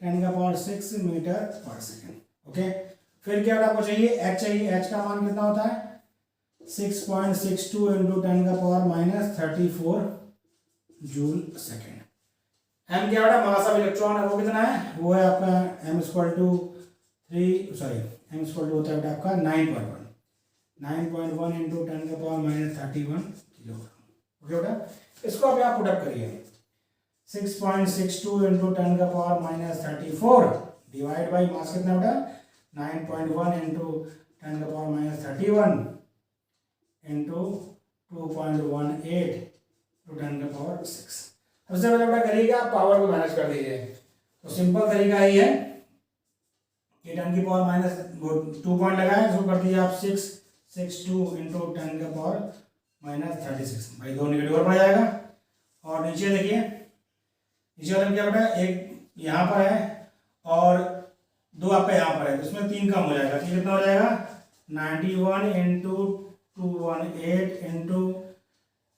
10 का पावर 6 मीटर पर सेकेंड, ओके। फिर क्या आपको चाहिए h, चाहिए h का मान कितना होता है 6.62 इंटू 10 का power minus 34 joule second. m क्या बेटा मास ऑफ इलेक्ट्रॉन है वो कितना है, वो है आपका m equal to 3 sorry m equal to होता है बेटा आपका 9.1 इंटू 10 का पावर माइनस 31 किलोग्राम, ओके बेटा। इसको आप यहाँ पुटअप करिए 6.62 इंटू 10 का power minus 34 divide by mass कितना बेटा 9.1 इंटू 10 का पावर माइनस 31 इंटू 2.18 टू 10 का पावर 6। सबसे पहले बेटा करिएगा पावर को मैनेज कर दीजिए, तो सिंपल तरीका ही है कि 10 की पावर माइनस 2 पॉइंट लगाए, इसको कर दीजिए आप 662 इंटू 10 का पावर माइनस 36, भाई दो निगेटिव और बढ़ जाएगा। और नीचे देखिए नीचे वाले में क्या बेटा एक यहाँ पर है और दो आपका यहाँ पर है, तो इसमें 3 कम हो जाएगा, तो कितना हो जाएगा 91 इंटू 218 इंटू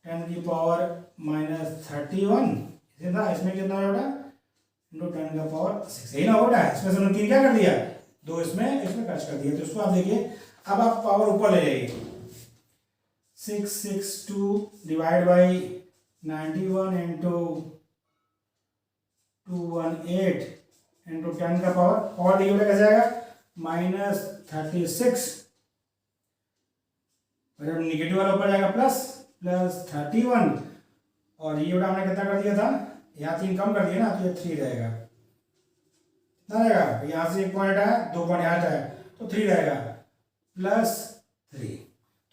10 की पावर माइनस 31, इसमें कितना है बेटा इंटू 10 का पावर 6, यही ना हो बेटा, इसमें से 3 क्या कर दिया, 2 इसमें खर्च कर दिया, तो इसको आप देखिए अब आप पावर ऊपर ले जाइए 662 डिवाइड बाई 91 इंटू 218 इंटू 10 का पावर, और देखिए बेटा कैसे आएगा माइनस 36 और जब निगेटिव वाला ऊपर जाएगा प्लस 31, और ये बेटा हमने कितना कर दिया था, यहाँ 3 कम कर दिया ना, तो ये 3 रहेगा, कितना रहेगा, यहाँ से 1 पॉइंट आया, 2 पॉइंट यहाँ जाए तो 3 रहेगा +3।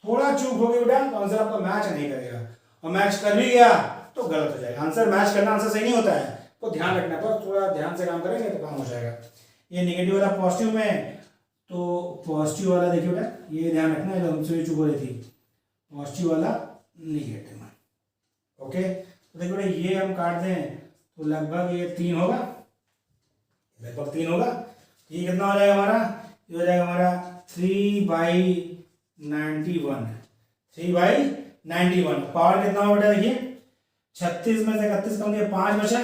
थोड़ा चूक हो गई बेटा तो आंसर आपका मैच नहीं करेगा, और मैच कर भी गया तो गलत हो जाएगा। आंसर मैच करना आंसर सही नहीं होता है, तो ध्यान रखना, पर थोड़ा ध्यान से काम करेंगे तो काम हो जाएगा। ये नेगेटिव वाला पॉजिटिव में, तो पॉजिटिव वाला देखिए बेटा, ये ध्यान रखना है, हमसे चूक हो रही थी, पॉजिटिव वाला निगेटिव में। ओके, तो देखो बेटा ये हम काट दें तो लगभग ये 3 होगा, लगभग 3 होगा। ये कितना हो जाएगा हमारा, ये हो जाएगा हमारा 3/91, 3/91। पावर कितना हो बेटा, देखिए 36 में से 31 कम किया 5 बचा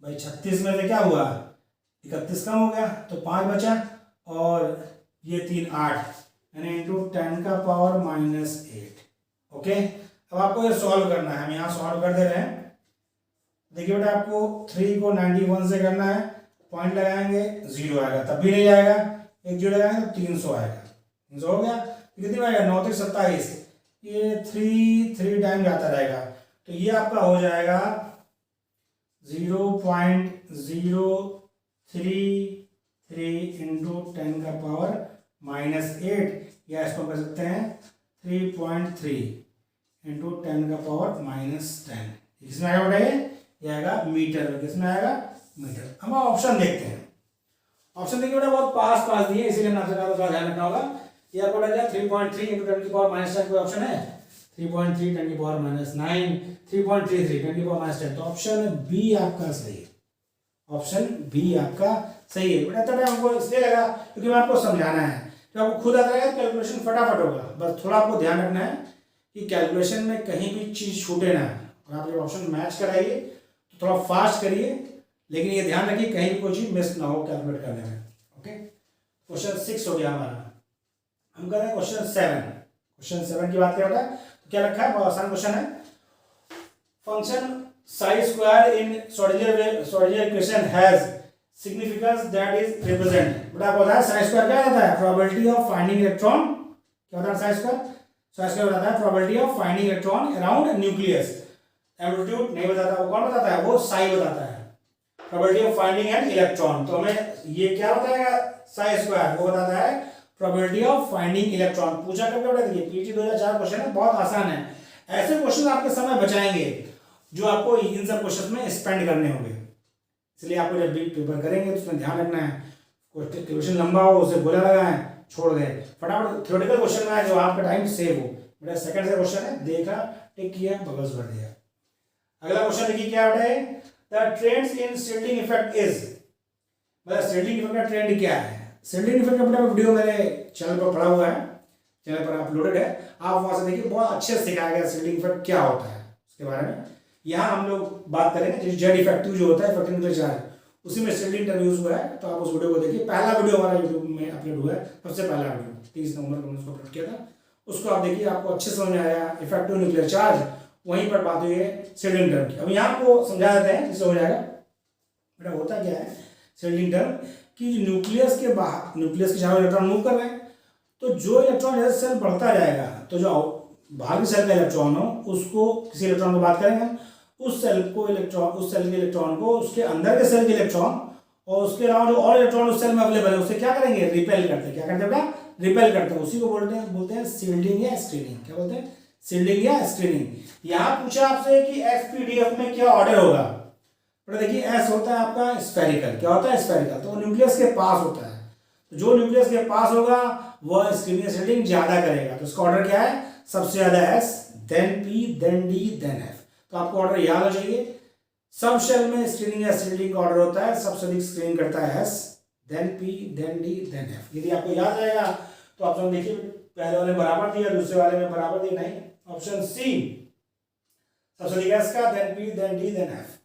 भाई, 36 में से क्या हुआ 31 कम हो गया तो 5 बचा, और ये 3 8 यानी इंटू 10 का पावर -8। ओके, अब आपको ये सॉल्व करना है, हम यहाँ सॉल्व कर दे रहे हैं। देखिए बेटा आपको 3 को 91 से करना है, पॉइंट लगाएंगे 0 आएगा, तब भी नहीं आएगा, 1 0 लगाएंगे तो 300 आएगा, 300 हो गया, कितनी आएगा 9 3 27, ये 3 टाइम जाता रहेगा, तो ये आपका हो जाएगा 0.033 इंटू 10 का पावर -8, या इसको कर सकते हैं 3.3 इंटू 10 का पावर -10। किसमें आएगा बेटा, ये आएगा मीटर में, किसमें आएगा मीटर। हम ऑप्शन देखते हैं, ऑप्शन देखिए बेटा बहुत पास दिए, इसीलिए हमने आपसे कहा थोड़ा ध्यान रखना होगा। ये आपको लग जाए 3.3 इंटू 10 की पावर -10, कोई ऑप्शन है 3.3 10 की पावर -9, 3.33 10 की पावर -10, तो ऑप्शन बी आपका सही है, ऑप्शन बी आपका सही है बेटा। तब हमको इसलिए लगा क्योंकि मैं आपको समझाना है, तो आपको खुद आता है कैलकुलेशन फटाफट होगा, बस थोड़ा आपको ध्यान रखना है कि कैलकुलेशन में कहीं भी चीज़ छूटे ना, और आप जब ऑप्शन मैच कराइए तो थोड़ा फास्ट करिए, लेकिन ये ध्यान रखिए कहीं भी कोई चीज़ मिस ना हो कैलकुलेट करने में। ओके, क्वेश्चन 6 हो गया हमारा, हम कर रहे हैं क्वेश्चन 7। क्वेश्चन 7 की बात करें तो क्या रखा है, बहुत आसान क्वेश्चन है। Function psi square in Schrodinger equation has significance that is represent, बेटा आपको बताया साई स्क्वायर क्या होता है, प्रोबेबिलिटी ऑफ फाइंडिंग इलेक्ट्रॉन। क्या होता है साई स्क्वायर, साई स्क्वायर बताता है probability of finding electron around nucleus. Amplitude नहीं बताता, वो कौन बताता है, वो साई बताता है, probability of finding an electron. तो हमें ये क्या बताएगा साई स्क्वायर, वो बताता है प्रोबेबिलिटी ऑफ फाइंडिंग इलेक्ट्रॉन। पूछा कब बेटा, देखिए पीटी 2004 क्वेश्चन है, बहुत आसान है। ऐसे क्वेश्चन आपके समय बचाएंगे जो आपको इन सब क्वेश्चन में स्पेंड करने होंगे, इसलिए आपको जब भी पेपर करेंगे तो उसमें ध्यान रखना है, क्वेश्चन लंबा हो उसे गोला लगाएं छोड़ दें, फटाफट थ्योरेटिकल क्वेश्चन में आए जो आपका टाइम सेव हो। बेटा सेकंड से क्वेश्चन है, देखा टिक किया बबल्स भर दिया। अगला क्वेश्चन देखिए क्या बेटा है, the trends in shielding effect is, मतलब शील्डिंग इफेक्ट का ट्रेंड क्या है। शील्डिंग इफेक्ट का वीडियो मेरे चैनल पर पड़ा हुआ है, चैनल पर अपलोडेड है, आप वहां से देखिए, बहुत अच्छे से सिखाया गया शील्डिंग इफेक्ट क्या होता है उसके बारे में। यहाँ हम लोग बात करेंगे जो जेड इफेक्टिव जो होता है इफेक्टिव चार्ज, उसी में शील्डिंग टर्म यूज हुआ है, तो आप उस वीडियो को देखिए। पहला वीडियो हमारा यूट्यूब में अपलोड हुआ है, सबसे पहला वीडियो 30 नवंबर को उसको अपलोड किया था, उसको आप देखिए, आपको अच्छे समझ में आया इफेक्टिव न्यूक्लियर चार्ज, वहीं पर बात हुई है शील्डिंग टर्म की। अब यहाँ आपको समझा देते हैं जिससे हो जाएगा। बेटा होता क्या है शील्डिंग टर्म कि न्यूक्लियस के बाहर, न्यूक्लियस के चारों इलेक्ट्रॉन मूव कर रहे हैं, तो जो इलेक्ट्रॉन जैसे सेल बढ़ता जाएगा तो जो बाहर की सेल का इलेक्ट्रॉन हो उसको, किसी इलेक्ट्रॉन को बात करेंगे, उस सेल को इलेक्ट्रॉन, उस सेल के इलेक्ट्रॉन को उसके अंदर के सेल के इलेक्ट्रॉन और उसके अलावा जो और इलेक्ट्रॉन उस सेल में अवेलेबल है उससे क्या करेंगे, रिपेल करते हैं। क्या करते हैं बेटा, रिपेल करते हैं। उसी को बोलते हैं शील्डिंग या स्क्रीनिंग। क्या बोलते हैं, शील्डिंग या स्क्रीनिंग। यहाँ पूछा आपसे कि एसपीडीएफ में क्या ऑर्डर होगा, तो देखिए एस होता है आपका स्फेरिकल। क्या होता है, स्फेरिकल, तो न्यूक्लियस के पास होता है, तो जो न्यूक्लियस के पास होगा वह स्क्रीनिंग शील्डिंग ज्यादा करेगा। तो इसका ऑर्डर क्या है, सबसे ज्यादा S, then P, then D, then F. तो आपको ऑर्डर याद हो चाहिए, सब शेल में स्क्रीनिंग या शील्डिंग का ऑर्डर होता है, सबसे अधिक स्क्रीन करता है S, then P, then D, then F. यदि आपको याद रहेगा तो ऑप्शन देखिए, पहले वाले बराबर दिया, दूसरे वाले में बराबर दिया, नहीं, ऑप्शन सी सबसे अधिक एस का, then P, then D, then F.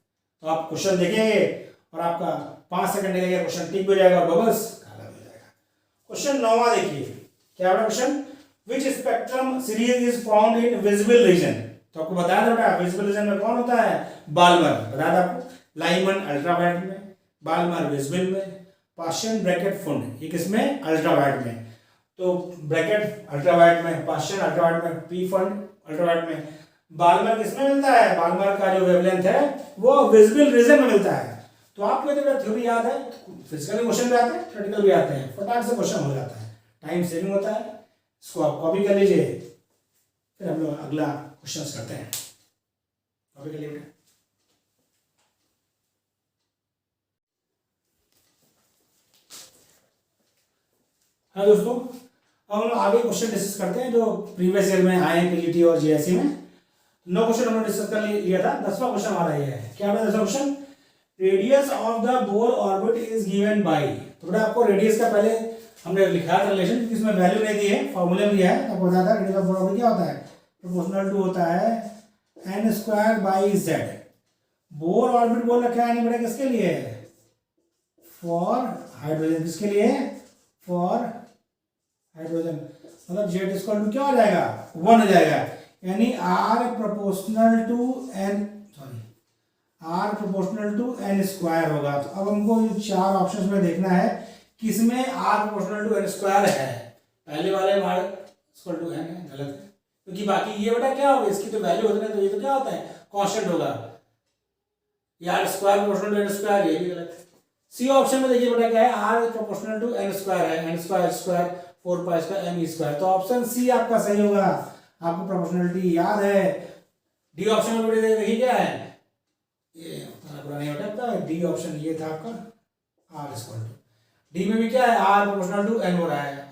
तो आप क्वेश्चन देखेंगे और आपका 5 सेकंड लगेगा, क्वेश्चन टिक हो जाएगा और बबल्स काला हो जाएगा। क्वेश्चन 9वां देखिए, क्या है question, which spectrum series is found in visible region. तो आपको बताया था बेटा विजिबल रीजन में कौन होता है, बाल्मर, बताया था आपको, लाइमन अल्ट्रावायलेट में, बाल्मर विजिबल में, पाशियन ब्रैकेट फुंड ये किसमें, अल्ट्रावायलेट में। तो ब्रैकेट अल्ट्रावायलेट में, पाश्चर अल्ट्रावायलेट में, पी फंड अल्ट्रावायलेट में। बालमर किसमें मिलता है? बालमर का जो वेवलेंथ है वो विजिबल रीजन में मिलता है। तो आपको यदि थ्योरी याद है, फिजिकल क्वेश्चन भी आते हैं, थ्योरेटिकल भी आते हैं, फटाक से क्वेश्चन हो जाता है, टाइम सेविंग होता है। इसको आप कॉपी कर लीजिए, फिर हम लोग अगला क्वेश्चन करते हैं। कॉपी कर लीजिए। हाँ दोस्तों, अब हम आगे क्वेश्चन डिस्कस करते हैं जो प्रीवियस ईयर में आए हैं पीजीटी और जीएससी में। 9 क्वेश्चन हमने डिस्कस कर लिया था। 10वां क्वेश्चन हमारा ये है, क्या है 10वां question? Radius of the Bohr orbit is given by. तो बेटा आपको रेडियस का पहले हमने लिखा था रिलेशन, क्योंकि इसमें वैल्यू नहीं दी है, फॉर्मूला में दिया है। आपको बताया था रेडियस ऑफ बोर ऑर्बिट क्या होता है, प्रोपोर्शनल टू होता है n² / z। बोर ऑर्बिट बोल रखा है बेटा किसके लिए? For hydrogen. किसके लिए? For hydrogen. मतलब z इक्वल टू क्या हो जाएगा? 1 हो जाएगा, यानी r प्रोपोर्शनल टू n² होगा। तो अब हमको ये 4 ऑप्शंस में देखना है किसमें r प्रोपोर्शनल टू n² है। पहले वाले r इक्वल टू n है, गलत है, क्योंकि बाकी ये बेटा क्या होगा, इसकी तो वैल्यू होती है, तो ये तो क्या होता है, कांस्टेंट होगा। यार स्क्वायर प्रोपोर्शनल टू n², ये भी गलत है। सी ऑप्शन में देखिए बेटा क्या है, r प्रोपोर्शनल टू n² है, n² 4π² m²। तो ऑप्शन सी आपका सही होगा, आपको प्रोपोर्शनलिटी याद है। डी ऑप्शन में बेटा देखिए क्या है, ये पूरा नहीं होता, डी ऑप्शन ये था आपका r इक्वल टू, डी में भी क्या है, r प्रोपोर्शनल टू n हो रहा है।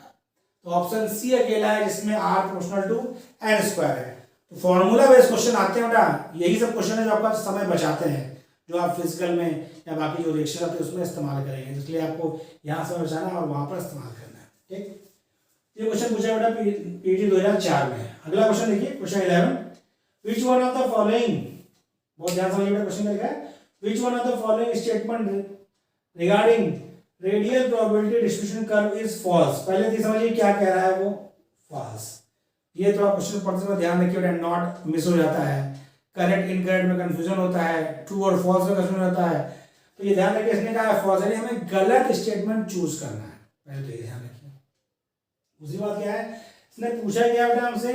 तो ऑप्शन सी अकेला है जिसमें r प्रोपोर्शनल टू n² है। तो फॉर्मूला बेस्ड क्वेश्चन आते हैं बेटा, यही सब क्वेश्चन है जो आपका समय बचाते हैं, जो आप फिजिकल में या बाकी जो रिएक्शन आते हैं उसमें इस्तेमाल करेंगे। इसलिए आपको यहाँ से बचाना है और वहां पर इस्तेमाल करना है। ठीक, ये क्वेश्चन पूछा बेटा पीटी 2004 में। अगला क्वेश्चन देखिए, question 11, which one of the following, बहुत ध्यान से समझिए क्वेश्चन क्या है, which one of the following statement regarding radial probability distribution curve is false. पहले तो समझिए क्या कह रहा है वो, फॉल्स। ये थोड़ा क्वेश्चन पढ़ते समय ध्यान रखिए बेटा, नॉट मिस हो जाता है, करेक्ट इनकरेक्ट में कंफ्यूजन होता है, ट्रू और फॉल्स में कंफ्यूजन होता है। तो ये ध्यान रखिए, इसने कहा है फॉल्स, यानी हमें गलत स्टेटमेंट चूज करना है, पहले तो ये ध्यान रखिए। दूसरी बात क्या है, इसने पूछा क्या बेटा हमसे,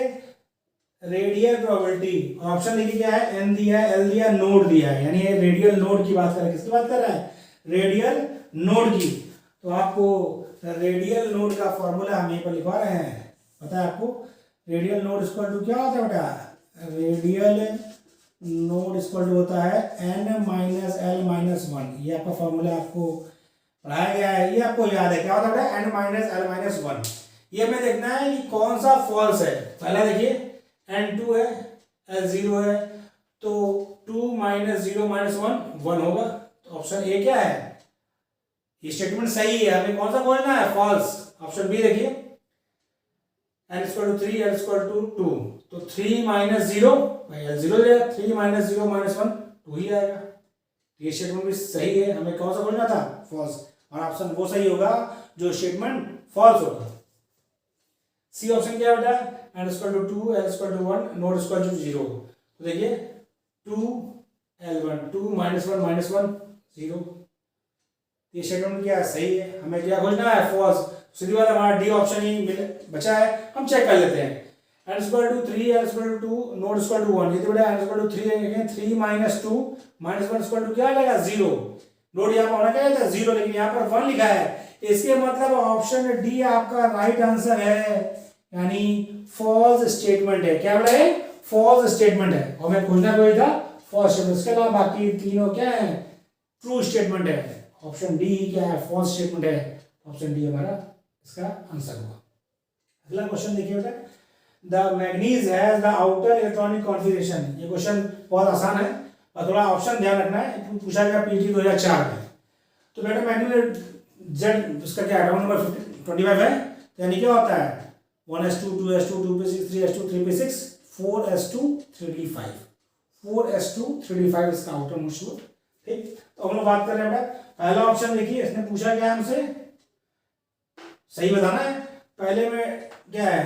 रेडियल प्रोबेबिलिटी, ऑप्शन देखिए क्या है, एन दिया है, एल दिया, नोड दिया है, यानी ये रेडियल नोड की बात कर रहा है। किसकी बात कर रहा है? रेडियल नोड की। तो आपको रेडियल नोड का फॉर्मूला हम यहीं पर लिखवा रहे हैं, पता है आपको, रेडियल नोड इक्वल टू क्या होता है बेटा, रेडियल नोड इक्वल टू होता है n-l-1। ये आपका फॉर्मूला आपको पढ़ाया गया है, ये आपको याद है, क्या होता है n-l-1। ये हमें देखना है कि कौन सा फॉल्स है। पहला देखिए n2 है, l0 है, तो 2 - 0 - 1 1 होगा। तो ऑप्शन ए क्या है, ये स्टेटमेंट सही है, हमें कौन सा खोजना है, फॉल्स। ऑप्शन बी देखिए, n = 3, l = 2, तो 3 - 0 भाई l0 ले, 3 - 0 - 1 2 ही आएगा। ये स्टेटमेंट भी सही है, हमें कौन सा खोजना था, फॉल्स, और ऑप्शन वो सही होगा जो स्टेटमेंट फॉल्स होगा। सी ऑप्शन क्या बेटा, n = 2, l = 1, नोड = 0। तो देखिए 2 l1, 2 - 1 - 1 0। ये स्टेटमेंट क्या है, सही है, हमें क्या खोजना है, फॉल्स। सीधी बात, हमारा डी ऑप्शन ही बचा है, हम चेक कर लेते हैं। n = 3, l = 2, node = 1। ये तो बेटा n = 3 है, 3 - 2 - 1 = क्या आ जाएगा, 0। नोड यहाँ पर होना क्या है, 0, लेकिन यहाँ पर 1 लिखा है, इसके मतलब ऑप्शन डी आपका राइट आंसर है, यानी फॉल्स स्टेटमेंट है। क्या बोला है, फॉल्स स्टेटमेंट है, और हमें खोजना कोई था फॉल्स स्टेटमेंट। इसके अलावा बाकी तीनों क्या है, ट्रू स्टेटमेंट है। ऑप्शन डी क्या है, फॉल्स स्टेटमेंट है। ऑप्शन डी हमारा इसका आंसर होगा। अगला क्वेश्चन देखिए बेटा, the manganese has the outer electronic configuration. ये क्वेश्चन बहुत आसान है और थोड़ा ऑप्शन ध्यान रखना है, पूछा गया पीटी 2004 में। तो बेटा मैग्नीज जेड, उसका क्या अकाउंट नंबर 25 है, यानी क्या होता है 1s2 2s2 2p6 3s2 3p6 4s2 3d5 4s2 3d5 इसका आउटर मोस्ट लोड। ठीक, तो हम लोग बात कर रहे हैं बेटा, पहला ऑप्शन देखिए, इसने पूछा क्या हमसे, सही बताना है। पहले में क्या है,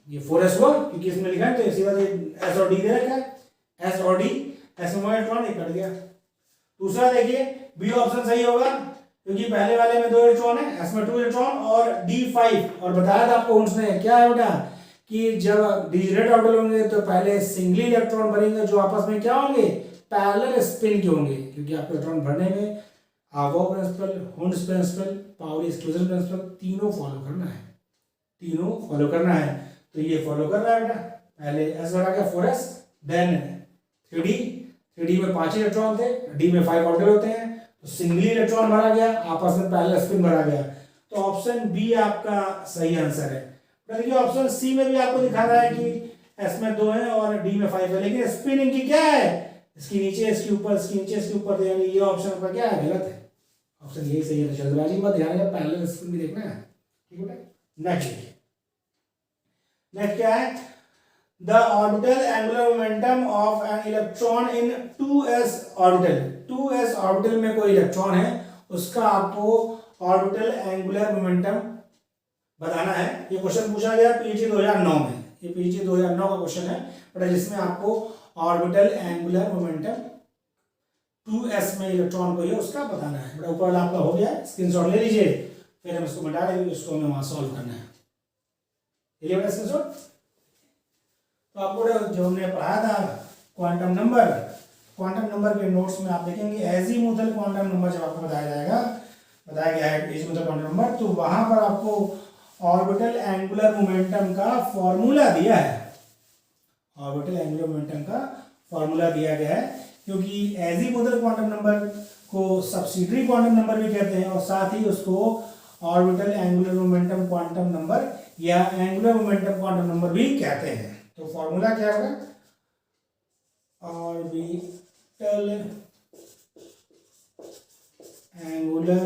ये 4s हुआ, क्योंकि इसमें लिखा है, तो इसी बात ये s और d दे रखा है, s और d, s में इलेक्ट्रॉन कट गया। दूसरा देखिए बी ऑप्शन सही होगा, क्योंकि पहले वाले में 2 इलेक्ट्रॉन है, एस में 2 इलेक्ट्रॉन और D5, और बताया था आपको उसने क्या है बेटा कि जब डिजिटेड ऑर्बिटल होंगे तो पहले सिंगली इलेक्ट्रॉन भरेंगे जो आपस में क्या होंगे, पैरेलल स्पिन के होंगे, क्योंकि आपको इलेक्ट्रॉन भरने में aufbau principle, Hund's principle, Pauli exclusion principle तीनों फॉलो करना है, तो ये फॉलो कर रहा है बेटा। पहले एस भरा गया 4s, देन 3D में 5 इलेक्ट्रॉन थे, डी में 5 ऑर्बिटल होते हैं, तो सिंगली इलेक्ट्रॉन भरा गया, आपस में पैरेलल स्पिन भरा गया, तो ऑप्शन बी आपका सही आंसर है। देखिए ऑप्शन सी में भी आपको दिखा रहा है कि एस में 2 है और डी में 5 है, लेकिन स्पिन इनकी क्या है, इसकी नीचे इसके ऊपर, इसकी नीचे इसके ऊपर, तो यानी ये ऑप्शन आपका क्या है, गलत है। ऑप्शन यही सही है, जल्दबाजी मत, ध्यान रखना पैरेलल स्पिन भी देखना है, ठीक है। नेक्स्ट क्या है, the orbital angular momentum of an electron in 2s orbital, 2s orbital में कोई इलेक्ट्रॉन है, उसका आपको ऑर्बिटल एंगुलर मोमेंटम बताना है। ये क्वेश्चन पूछा गया पीजी 2009 में, ये पीजी 2009 का क्वेश्चन है बट जिसमें आपको ऑर्बिटल एंगुलर मोमेंटम 2s में इलेक्ट्रॉन को ये उसका बताना है। बड़ा ऊपर वाला आपका हो गया, स्क्रीनशॉट ले लीजिए, फिर हम इसको मिटा देंगे, इसको हमें वहां सॉल्व करना है। ये बड़ा स्क्रीनशॉट तो आपको जो हमने पढ़ाया था क्वांटम नंबर के नोट्स में आप देखेंगे एजीमुथल क्वांटम नंबर जब आपको बताया गया है एजीमुथल क्वांटम नंबर, तो वहां पर आपको ऑर्बिटल एंगुलर मोमेंटम का फॉर्मूला दिया है, ऑर्बिटल एंगुलर मोमेंटम का फॉर्मूला दिया गया है, क्योंकि एजीमुथल क्वांटम नंबर को सब्सिडियरी क्वांटम नंबर भी कहते हैं और साथ ही उसको orbital angular momentum quantum number या एंगुलर मोमेंटम क्वांटम नंबर भी कहते हैं। तो फॉर्मूला क्या होगा, orbital angular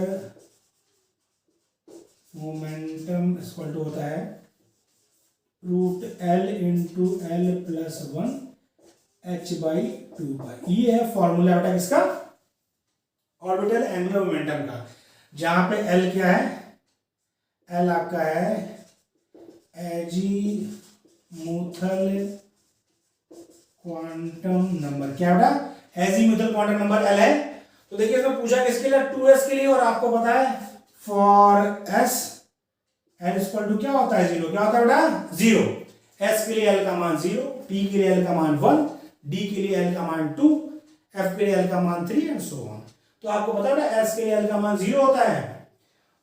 momentum equal to होता है √L इंटू L + 1 h/2 ये है फॉर्मूला बेटा किसका, ऑर्बिटल एंगुलर मोमेंटम का, जहां पे L क्या है, L आपका है एजीमुथल क्वांटम नंबर, क्या बेटा एजीमुथल क्वांटम नंबर L है। तो देखिए इसमें पूछा किसके लिए, 2s के लिए, और आपको पता है for s L equal to क्या होता है 0, क्या होता है बेटा 0, s के लिए L का मान 0, t के लिए L का मान 1, d के लिए L का मान 2, f के लिए L का मान 3 एंड सो ऑन। तो आपको पता है बेटा s के लिए L का मान 0 होता है,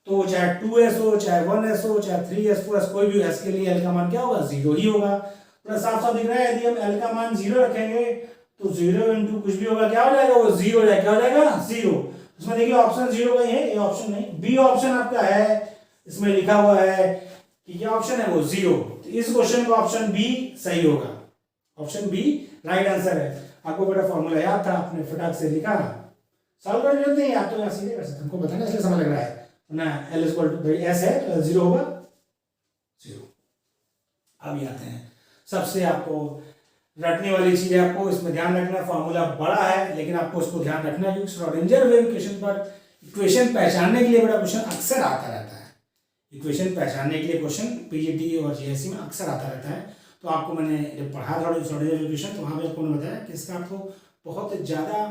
तो चाहे 2s हो, चाहे 1s हो, चाहे 3s 4s, कोई भी s के लिए L का मान क्या होगा 0 ही होगा। तो साफ साफ दिख रहा है, यदि हम L का मान 0 रखेंगे तो 0 इंटू कुछ भी होगा क्या हो जाएगा, वो 0 हो जाएगा, क्या हो जाएगा 0। इसमें देखिए ऑप्शन 0 का ही है, ये ऑप्शन नहीं, बी ऑप्शन आपका है, इसमें लिखा हुआ है कि क्या ऑप्शन है वो 0, तो इस क्वेश्चन का ऑप्शन बी सही होगा, ऑप्शन बी राइट आंसर है। आपको बेटा फॉर्मूला याद था, आपने फटाक से लिखा, सॉल्व करने जरूरत नहीं है, आप तो यहाँ सीधे कर सकते हैं, हमको बताना इसलिए समय लग रहा है ना, L इक्वल टू s है तो 0 होगा 0। अब आते हैं सबसे आपको रटने वाली चीज है, आपको इसमें ध्यान रखना, फॉर्मूला बड़ा है लेकिन आपको उसको ध्यान रखना है, क्योंकि श्रोडिंगर वेव इक्वेशन पर इक्वेशन पहचानने के लिए बड़ा क्वेश्चन अक्सर आता रहता है, इक्वेशन पहचानने के लिए क्वेश्चन पीजीटी और जीएससी में अक्सर आता रहता है। तो आपको मैंने जब पढ़ा था श्रोडिंगर इक्वेशन तो वहाँ पे आपको बताया कि इसका आपको बहुत ज़्यादा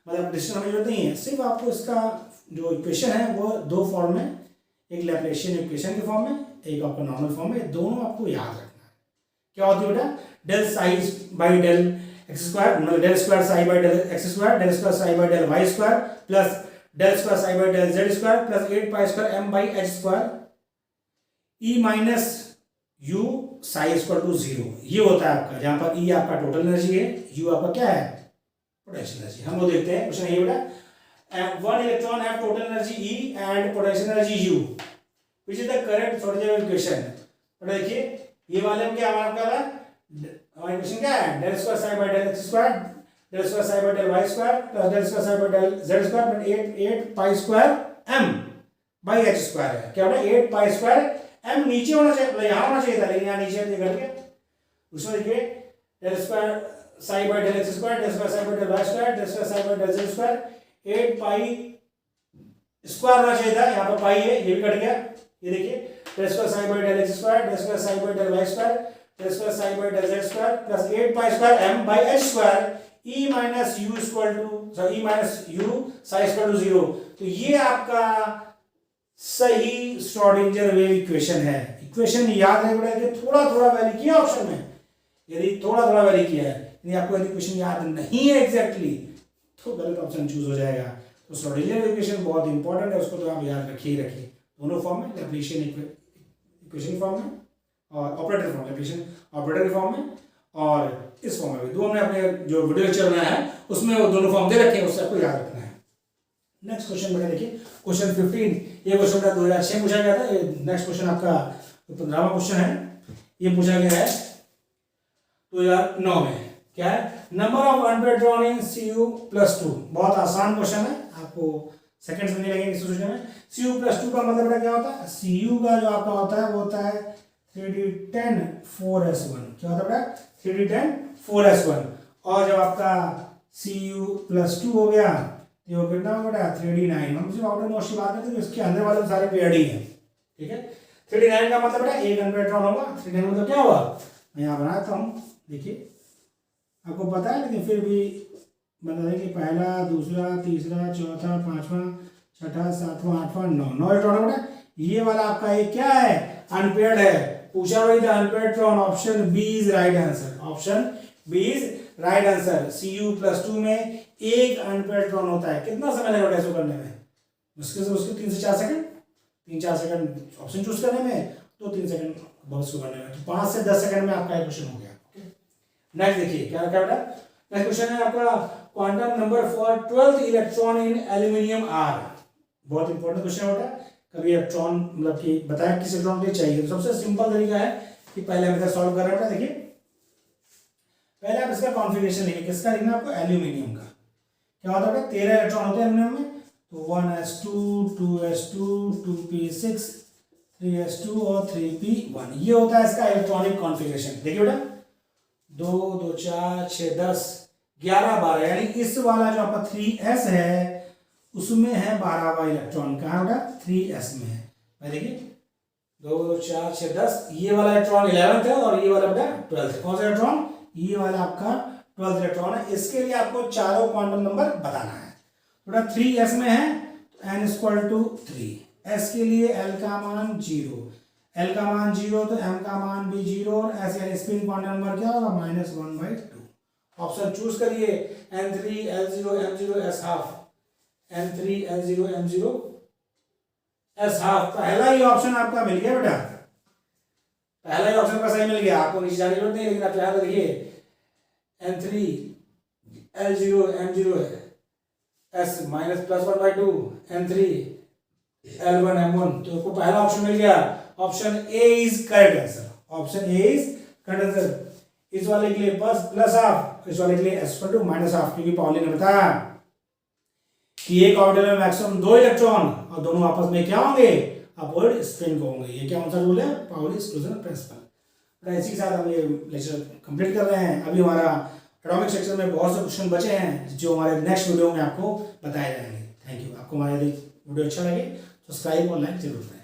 मतलब डिस्कशन होने की जरूरत नहीं है, सिर्फ आपको इसका जो इक्वेशन है वो 2 फॉर्म में, एक लैप्लेशियन इक्वेशन के फॉर्म में, एक आपका नॉर्मल फॉर्म में, दोनों आपको याद रखना है। क्या होती है बेटा, del psi by del x square, मतलब del square psi by del x square, del square psi by del Y square plus del square psi by del Z square plus 8 pi square m by H square E minus U psi equal to 0। ये होता है आपका, जहां पर ई आपका total energy है, you आपका क्या है पोटेंशियल एनर्जी। हम वो देखते हैं क्वेश्चन ये बेटा, one electron have total energy E and potential energy U, which is the correct Schrodinger equation। और देखिए ये वाले में क्या हमारा क्या है, हमारा इक्वेशन क्या है, del square psi by del x square, del square psi by del Y square plus del square psi by del Z square plus 8 pi square m by H square है। क्या होगा 8 पाई स्क्वायर m नीचे होना चाहिए, मतलब यहाँ होना चाहिए था लेकिन यहाँ नीचे ये करके, उसमें देखिए del square psi by del x square, del square psi by del Y square, del square psi by del Z square 8 pi square होना चाहिए था, यहाँ पर पाई है, ये भी कट गया। ये देखिए del square psi by del x square, del square psi by del Y square, del square psi by del Z square plus 8 pi square m by H square, E minus U equal to E minus U psi equal to 0, तो ये आपका सही Schrodinger wave equation है। Equation याद है बेटा कि थोड़ा थोड़ा वैरी किया ऑप्शन में, यदि थोड़ा थोड़ा वैरी किया है, यदि आपको यदि इक्वेशन याद नहीं है एग्जैक्टली तो गलत ऑप्शन चूज हो जाएगा। तो श्रोडिंगर इक्वेशन बहुत इंपॉर्टेंट है, उसको तो आप याद रखिए ही रखिए, दोनों फॉर्म में, लैप्लाशियन इक्वेशन फॉर्म में और operator form, Laplacian operator form में और इस फॉर्म में भी। दो हमने अपने जो वीडियो लेक्चर बनाया है उसमें वो दोनों फॉर्म दे रखे हैं, उससे आपको याद रखना है। नेक्स्ट क्वेश्चन बेटा देखिए, क्वेश्चन 15, ये क्वेश्चन बेटा 2006 पूछा गया था। ये नेक्स्ट क्वेश्चन आपका 15वां क्वेश्चन है, ये पूछा गया है 2009 में। क्या है? Number of unpaired drawn in CU+2। बहुत आसान क्वेश्चन है, आपको सेकंड्स में नहीं लगेंगे इसको सोचने में। CU+2 का मतलब बेटा क्या होता है? CU का जो आपका होता है वो होता है 3D10 4S1। क्या होता है बेटा? 3D10 4S1। और जब आपका CU+2 हो गया ये वो कितना होगा बेटा? 3D9। हम सिर्फ आउटर मोस्ट की बात करते हैं, इसके अंदर वाले सारे पेयर्ड ही हैं, ठीक है। 3D9 का मतलब बेटा एक अनपेड ड्रॉन होगा। 3D9 मतलब क्या होगा? मैं यहाँ बनाता हूँ, देखिए आपको पता है, लेकिन फिर भी बता दें कि पहला, दूसरा, तीसरा, चौथा, पांचवा, छठा, सातवां, आठवां, 9 इलेक्ट्रॉन बेटा। ये वाला आपका ये क्या है? अनपेयर्ड है। पूछा वही था अनपेयर्ड ड्रॉन, option B is right answer. Option B is right answer. CU+2 में एक अनपेयर्ड ड्रॉन होता है। कितना समय लगेगा इसको करने में? मुश्किल से मुश्किल 3 से 4 सेकंड, 3-4 सेकंड ऑप्शन चूज करने में, 2-3 सेकंड बॉक्स को करने में, तो 5 से 10 सेकंड में आपका क्वेश्चन हो गया। नेक्स्ट देखिए क्या रखा बेटा। नेक्स्ट क्वेश्चन है आपका quantum number for 12th electron in aluminium are. बहुत इंपॉर्टेंट क्वेश्चन है बेटा। कभी इलेक्ट्रॉन मतलब कि बताया किस इलेक्ट्रॉन के लिए चाहिए, तो सबसे सिंपल तरीका है कि पहले मेथड सॉल्व कर रहे हैं बेटा। देखिए पहले आप इसका कॉन्फ़िगरेशन लिखिए। किसका लिखना आपको? एल्यूमिनियम का। क्या होता है बेटा? 13 इलेक्ट्रॉन होते हैं एल्यूमिनियम में, तो 1s2 2s2 2p6 3s2 और 3p1, ये होता है इसका इलेक्ट्रॉनिक कॉन्फ़िगरेशन। देखिए बेटा 2 2 4 6 10 11 12, यानी इस वाला जो आपका 3s है उसमें है 12वां इलेक्ट्रॉन। कहाँ बेटा? 3s में है। मैं देखिए 2 2 4 6 10, ये वाला इलेक्ट्रॉन 11th है और ये वाला बेटा 12th है। कौन सा इलेक्ट्रॉन? ये वाला आपका 12th इलेक्ट्रॉन है। इसके लिए आपको चारों क्वांटम नंबर बताना है। बेटा 3s में है तो n = 3, s के लिए l का मान 0, l का मान 0 तो m का मान भी 0 और s यानी स्पिन क्वांटम नंबर क्या होगा? -1/2। ऑप्शन चूज करिए n3 l0 m0 s12, n3 l0 m0 s12। पहला ही ऑप्शन आपका मिल गया बेटा, पहला ही ऑप्शन का सही मिल गया। आपको नीचे जाने की जरूरत नहीं, लेकिन आप यहाँ तो देखिए n3 l0 m0 s -+1/2, n3 l1 m1, तो आपको पहला ऑप्शन मिल गया। Option A is correct answer. Option A is correct answer. इस वाले के लिए प्लस हाफ, इस वाले के लिए s/2 -हाफ, क्योंकि पाउली ने बताया कि एक ऑर्बिटल में मैक्सिमम 2 इलेक्ट्रॉन और दोनों आपस में क्या होंगे? अपवर्ड स्पिन को होंगे। ये क्या कौन सा रूल है? Pauli exclusion principle. इसी के साथ हम ये लेक्चर कंप्लीट कर रहे हैं। अभी हमारा एटॉमिक सेक्शन में बहुत से क्वेश्चन बचे हैं जो हमारे नेक्स्ट वीडियो में आपको बताए जाएंगे। Thank you. आपको हमारा यदि वीडियो अच्छा लगे तो सब्सक्राइब और लाइक जरूर करें।